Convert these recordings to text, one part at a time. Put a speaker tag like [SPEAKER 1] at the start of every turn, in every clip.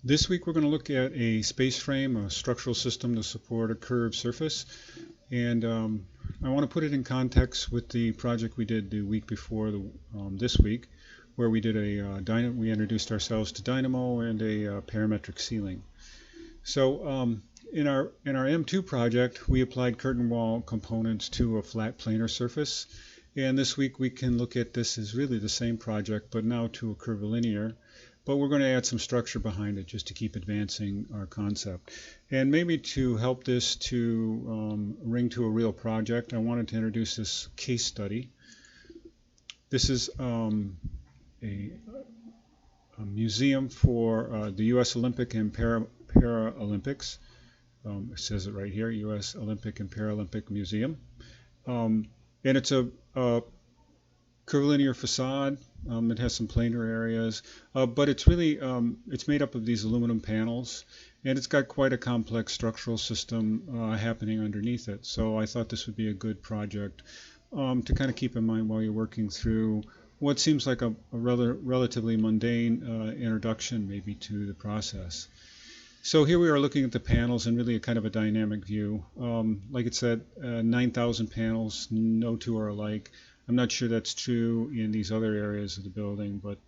[SPEAKER 1] This week we're going to look at a space frame, a structural system to support a curved surface. And I want to put it in context with the project we did the week before this week, where we did we introduced ourselves to dynamo and a parametric ceiling. So in our M2 project, we applied curtain wall components to a flat planar surface. And this week we can look at this as really the same project, but now to a curvilinear. But we're going to add some structure behind it just to keep advancing our concept. And maybe to help this to ring to a real project, I wanted to introduce this case study. This is a museum for the U.S. Olympic and Paralympics. It says it right here, U.S. Olympic and Paralympic Museum. And it's a curvilinear facade. It has some planar areas, but it's really it's made up of these aluminum panels, and it's got quite a complex structural system happening underneath it. So I thought this would be a good project to kind of keep in mind while you're working through what seems like a relatively mundane introduction maybe to the process. So here we are looking at the panels and really a kind of a dynamic view. Like it said, 9,000 panels, no two are alike. I'm not sure that's true in these other areas of the building, but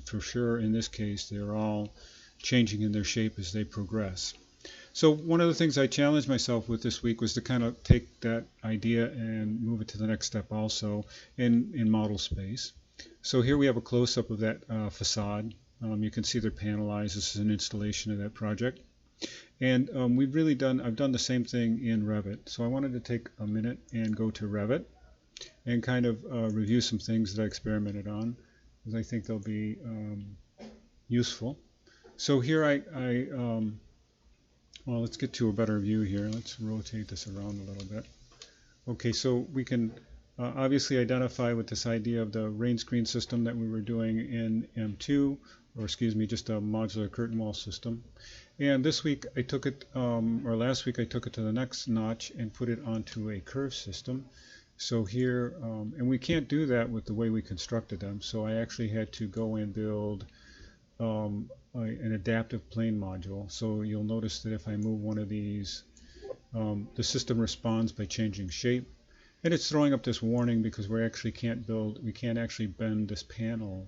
[SPEAKER 1] for sure in this case they're all changing in their shape as they progress. So one of the things I challenged myself with this week was to kind of take that idea and move it to the next step also in model space. So here we have a close-up of that facade. You can see they're panelized. This is an installation of that project. And I've done the same thing in Revit. So I wanted to take a minute and go to Revit and kind of review some things that I experimented on, because I think they'll be useful. So here well, let's get to a better view here. Let's rotate this around a little bit. Okay, so we can obviously identify with this idea of the rain screen system that we were doing in M2, or excuse me, just a modular curtain wall system. And this week I took it, or last week I took it to the next notch and put it onto a curve system. So here, and we can't do that with the way we constructed them, so I actually had to go and build an adaptive plane module. So you'll notice that if I move one of these, the system responds by changing shape. And it's throwing up this warning because we can't actually bend this panel,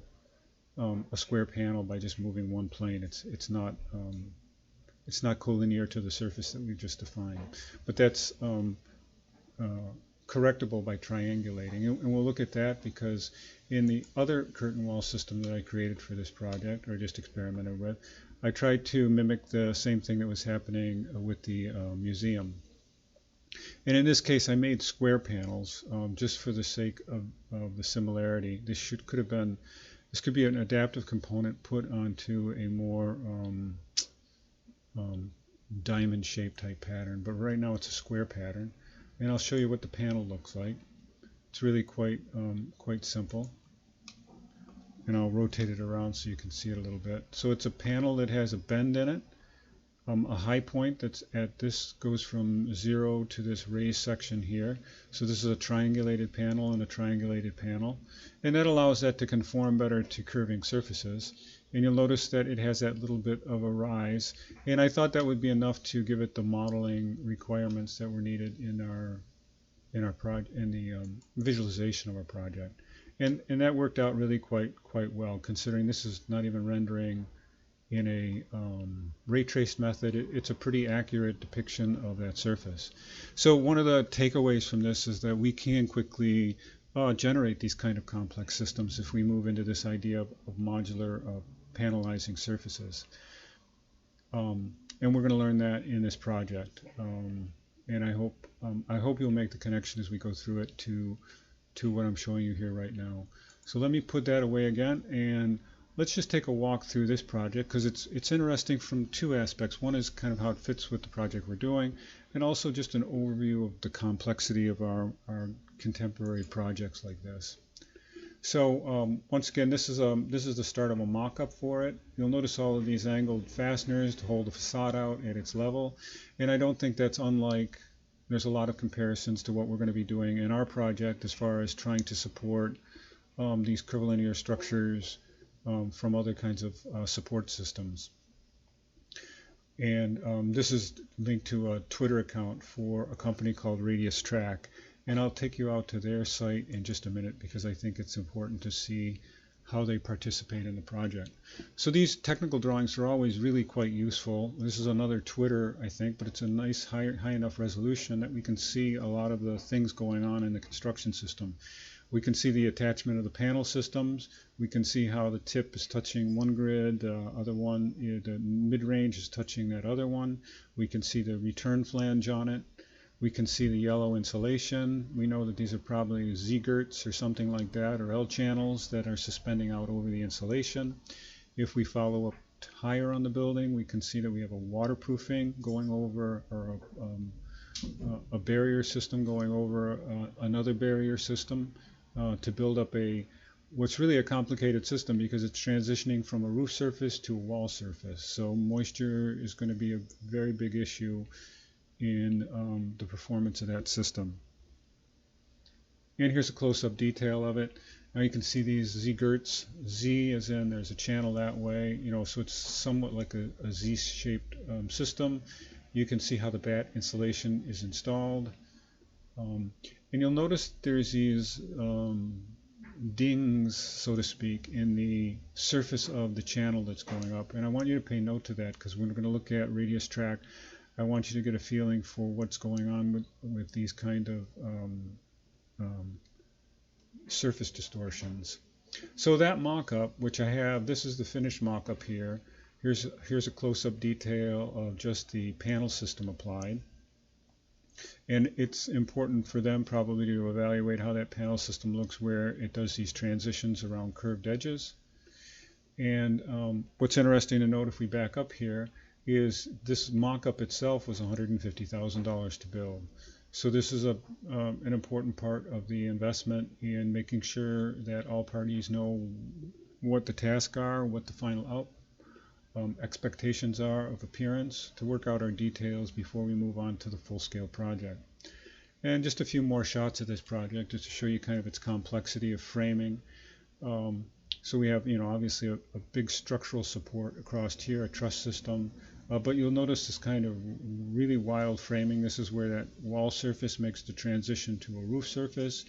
[SPEAKER 1] a square panel, by just moving one plane. It's not collinear to the surface that we've just defined. But that's correctable by triangulating, and we'll look at that because in the other curtain wall system that I created for this project, or just experimented with, I tried to mimic the same thing that was happening with the museum. And in this case I made square panels just for the sake of the similarity. This could be an adaptive component put onto a more diamond shaped type pattern, but right now it's a square pattern. And I'll show you what the panel looks like. It's really quite simple. And I'll rotate it around so you can see it a little bit. So it's a panel that has a bend in it, a high point that's this goes from 0 to this raised section here. So this is a triangulated panel and a triangulated panel. And that allows that to conform better to curving surfaces. And you'll notice that it has that little bit of a rise. And I thought that would be enough to give it the modeling requirements that were needed in the visualization of our project. And that worked out really quite well, considering this is not even rendering in a ray traced method. It's a pretty accurate depiction of that surface. So one of the takeaways from this is that we can quickly generate these kind of complex systems if we move into this idea of modular panelizing surfaces. And we're going to learn that in this project. And I hope you'll make the connection as we go through it to what I'm showing you here right now. So let me put that away again, and let's just take a walk through this project, because it's interesting from two aspects. One is kind of how it fits with the project we're doing, and also just an overview of the complexity of our contemporary projects like this. So once again, this is the start of a mock-up for it. You'll notice all of these angled fasteners to hold the facade out at its level, and I don't think that's unlike. There's a lot of comparisons to what we're going to be doing in our project as far as trying to support these curvilinear structures from other kinds of support systems. And this is linked to a Twitter account for a company called Radius Track. And I'll take you out to their site in just a minute because I think it's important to see how they participate in the project. So these technical drawings are always really quite useful. This is another Twitter, I think, but it's a nice high enough resolution that we can see a lot of the things going on in the construction system. We can see the attachment of the panel systems. We can see how the tip is touching one grid, the other one, the mid-range is touching that other one. We can see the return flange on it. We can see the yellow insulation. We know that these are probably Z-girts or something like that, or L-channels that are suspending out over the insulation. If we follow up higher on the building, we can see that we have a waterproofing going over, or a barrier system going over another barrier system to build up what's really a complicated system because it's transitioning from a roof surface to a wall surface. So moisture is going to be a very big issue in the performance of that system. And here's a close-up detail of it. Now you can see these Z-girts. Z as in there's a channel that way, so it's somewhat like a Z-shaped system. You can see how the batt insulation is installed. And you'll notice there's these dings, so to speak, in the surface of the channel that's going up. And I want you to pay note to that because when we're going to look at Radius Track, I want you to get a feeling for what's going on with these kind of surface distortions. So that mock-up, which I have, this is the finished mock-up here. Here's a close-up detail of just the panel system applied. And it's important for them probably to evaluate how that panel system looks where it does these transitions around curved edges. And what's interesting to note if we back up here is this mock-up itself was $150,000 to build. So this is an important part of the investment in making sure that all parties know what the tasks are, what the final expectations are of appearance, to work out our details before we move on to the full-scale project. And just a few more shots of this project just to show you kind of its complexity of framing. So we have, obviously a big structural support across here, a truss system, but you'll notice this kind of really wild framing. This is where that wall surface makes the transition to a roof surface,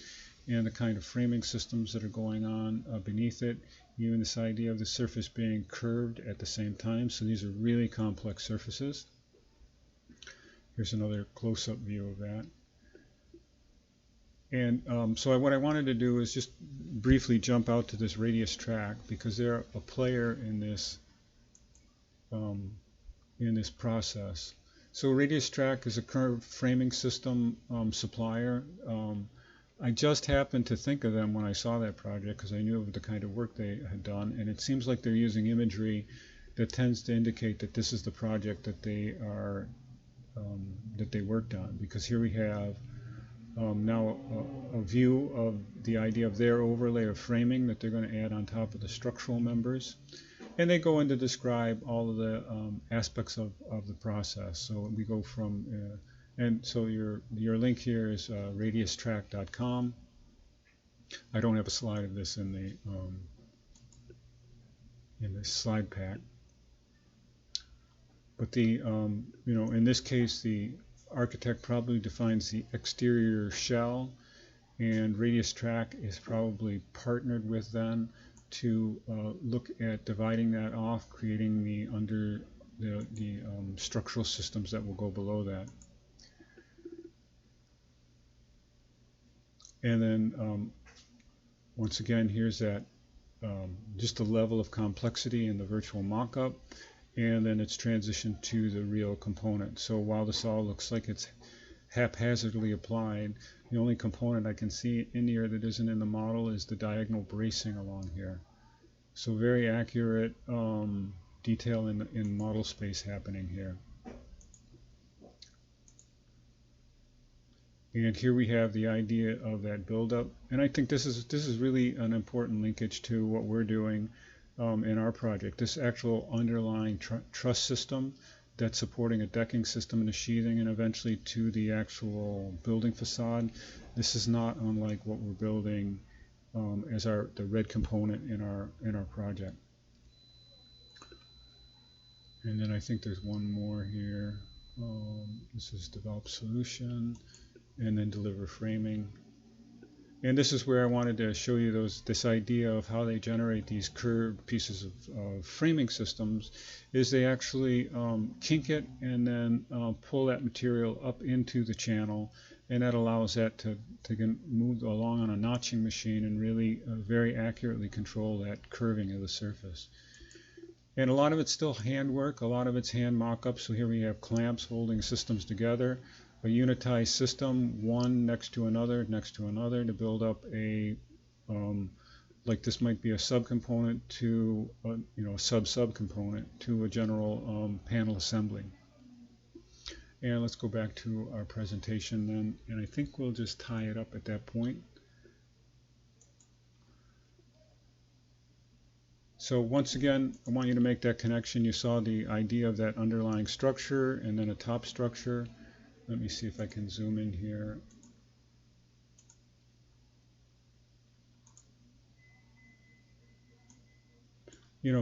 [SPEAKER 1] and the kind of framing systems that are going on beneath it. Even this idea of the surface being curved at the same time. So these are really complex surfaces. Here's another close-up view of that. And so what I wanted to do is just briefly jump out to this Radius Track because they're a player in this process. So Radius Track is a curved framing system supplier. I just happened to think of them when I saw that project because I knew of the kind of work they had done, and it seems like they're using imagery that tends to indicate that this is the project that they are that they worked on. Because here we have now a view of the idea of their overlay of framing that they're going to add on top of the structural members, and they go in to describe all of the aspects of the process. So we go from and so your link here is radiustrack.com. I don't have a slide of this in the slide pack, but the in this case the architect probably defines the exterior shell, and Radius Track is probably partnered with them to look at dividing that off, creating the structural systems that will go below that. And then once again, here's that just the level of complexity in the virtual mock-up, and then it's transitioned to the real component. So while this all looks like it's haphazardly applied, the only component I can see in here that isn't in the model is the diagonal bracing along here. So very accurate detail in model space happening here. And here we have the idea of that buildup, and I think this is really an important linkage to what we're doing in our project. This actual underlying truss system that's supporting a decking system and a sheathing, and eventually to the actual building facade. This is not unlike what we're building as the red component in our project. And then I think there's one more here. This is develop solution, and then deliver framing. And this is where I wanted to show you this idea of how they generate these curved pieces of framing systems. Is they actually kink it and then pull that material up into the channel, and that allows that to move along on a notching machine and really very accurately control that curving of the surface. And a lot of it's still handwork, a lot of it's hand mock-up. So here we have clamps holding systems together, a unitized system, one next to another, to build up a, like this might be a subcomponent to, a sub-subcomponent to a general panel assembly. And let's go back to our presentation then, and I think we'll just tie it up at that point. So once again, I want you to make that connection. You saw the idea of that underlying structure and then a top structure. Let me see if I can zoom in here.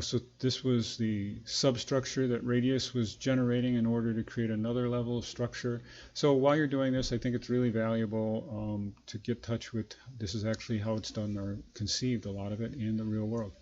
[SPEAKER 1] So this was the substructure that Radius was generating in order to create another level of structure. So while you're doing this, I think it's really valuable to get in touch with this is actually how it's done or conceived, a lot of it, in the real world.